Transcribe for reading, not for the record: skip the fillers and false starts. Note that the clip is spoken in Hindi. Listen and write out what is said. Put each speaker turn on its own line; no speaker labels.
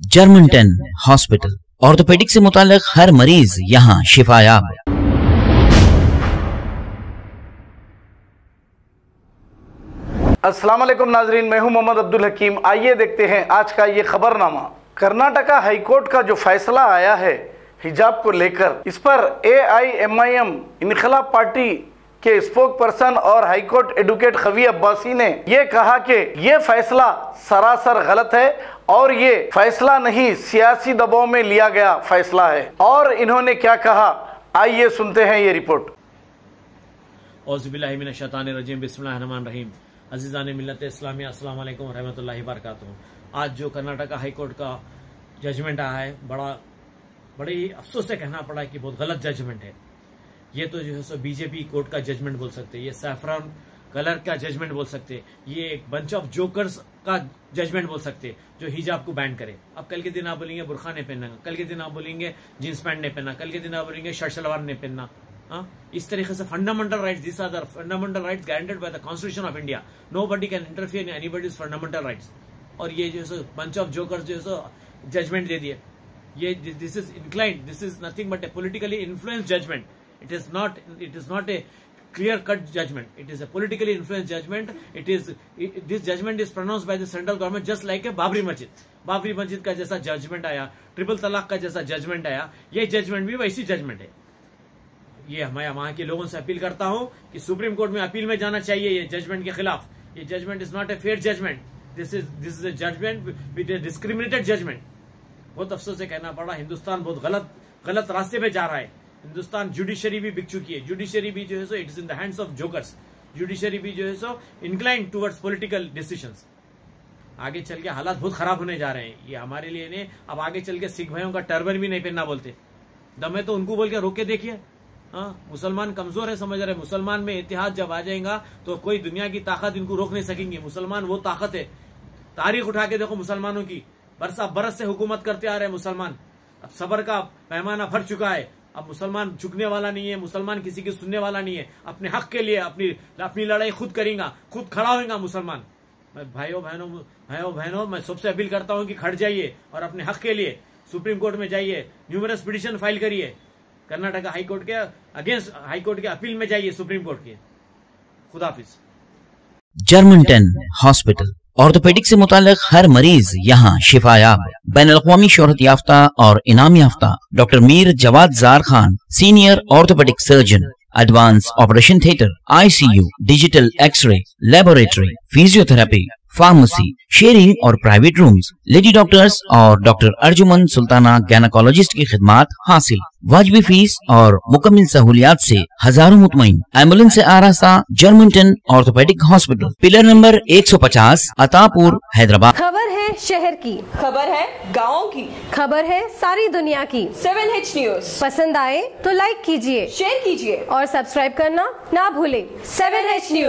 जर्मनटन हॉस्पिटल, ऑर्थोपेडिक से मुताल्लिक हर मरीज यहाँ शिफायाब।
अस्सलाम वालेकुम नाजरीन, मैं हूं मोहम्मद अब्दुल हकीम। आइए देखते हैं आज का ये खबरनामा। कर्नाटका हाईकोर्ट का जो फैसला आया है हिजाब को लेकर, इस पर AIMIM इनकलाब पार्टी के स्पोक पर्सन और हाईकोर्ट एडवोकेट खवी अब्बासी ने यह कहा कि ये फैसला सरासर गलत है और ये फैसला नहीं सियासी दबाव में लिया गया फैसला है। और इन्होंने क्या कहा, आइए सुनते हैं ये रिपोर्ट।
औज़ुबिल्लाहि मिनश्शैतानिर्रजीम, बिस्मिल्लाहिर्रहमानिर्रहीम। अज़ीज़ान मिल्लत इस्लामिया, अस्सलाम वालेकुम रहमतुल्लाहि व बरकातुहू। आज जो कर्नाटका हाईकोर्ट का जजमेंट आया है, बड़े ही अफसोस से कहना पड़ा कि बहुत गलत जजमेंट है। ये तो जो है सो बीजेपी कोर्ट का जजमेंट बोल सकते, ये सैफरन कलर का जजमेंट बोल सकते, ये एक बंच ऑफ जोकर्स का जजमेंट बोल सकते जो हिजाब को बैन करे। अब कल के दिन आप बोलेंगे बुरखा नहीं पहनना, कल के दिन आप बोलेंगे जींस पैंट नहीं पहनना, कल के दिन आप बोलेंगे शर्ट सलवार नहीं पहनना। इस तरीके से fundamental rights, this are the fundamental rights guaranteed by the constitution of India. Nobody can interfere in anybody's fundamental rights. और ये जो है बंच ऑफ जोकर्स जो है जजमेंट दे दिए। ये this is inclined, this is nothing but a politically influence judgement. It is not a clear-cut judgment. It is a politically influenced judgment. This judgment is pronounced by the central government just like a Babri मस्जिद का जैसा जजमेंट आया, ट्रिपल तलाक का जैसा जजमेंट आया, ये जजमेंट भी वैसी जजमेंट है। ये मैं वहां के लोगों से अपील करता हूं कि सुप्रीम कोर्ट में अपील में जाना चाहिए ये जजमेंट के खिलाफ। ये judgement is not a fair judgement, this is a judgement with a discriminated judgement. बहुत अफसोस से कहना पड़ा, हिंदुस्तान बहुत गलत रास्ते पे जा रहा है। हिंदुस्तान जुडिशरी भी बिक चुकी है। जुडिशरी भी जो है so it is in the hands of jokers. Judiciary भी जो है सो इंक्लाइंड टुवर्ड्स पॉलिटिकल डिसीजंस। आगे चल के हालात बहुत खराब होने जा रहे हैं। ये हमारे लिए नहीं, अब आगे चल के सिख भाइयों का टर्बन भी नहीं पहनना बोलते। दम है तो उनको बोल के रोक के देखिए। मुसलमान कमजोर है, समझ रहे। मुसलमान में इतिहाद जब आ जाएगा तो कोई दुनिया की ताकत इनको रोक नहीं सकेंगी। मुसलमान वो ताकत है। तारीख उठा के देखो मुसलमानों की, बरस से हुकूमत करते आ रहे हैं मुसलमान। अब सबर का पैमाना भर चुका है। अब मुसलमान झुकने वाला नहीं है, मुसलमान किसी की सुनने वाला नहीं है। अपने हक के लिए अपनी लड़ाई खुद करेगा, खुद खड़ा होगा मुसलमान। मैं भाइयों बहनों मैं सबसे अपील करता हूं कि खड़ जाइए और अपने हक के लिए सुप्रीम कोर्ट में जाइए, न्यूमरस पिटीशन फाइल करिए। कर्नाटका हाईकोर्ट के अगेंस्ट हाईकोर्ट के अपील में जाइए सुप्रीम कोर्ट के। खुदाफिज।
जर्मनटन हॉस्पिटल, ऑर्थोपेडिक से मुताल्लिक हर मरीज यहाँ शिफायाब। बैनुल-अक़वामी शोहरत याफ्ता और इनाम याफ्ता doctor Mir Jawad Zar Khan, senior orthopaedic surgeon, advance operation theatre, ICU, digital x ray, laboratory, physiotherapy, pharmacy, sharing और प्राइवेट रूम्स, लेडी डॉक्टर्स और डॉक्टर अर्जुमन सुल्ताना गैनकोलॉजिस्ट की खिदमात हासिल। वाजिबी फीस और मुकम्मल सहूलियात से हजारों मुतमईन। एम्बुलेंस से आरास्ता Germanton orthopaedic hospital, pillar number 150, Attapur, Hyderabad.
खबर है शहर की,
खबर है गाँव की,
खबर है सारी दुनिया की।
7H न्यूज
पसंद आए तो लाइक कीजिए,
शेयर कीजिए
और सब्सक्राइब करना ना भूले।
7H news.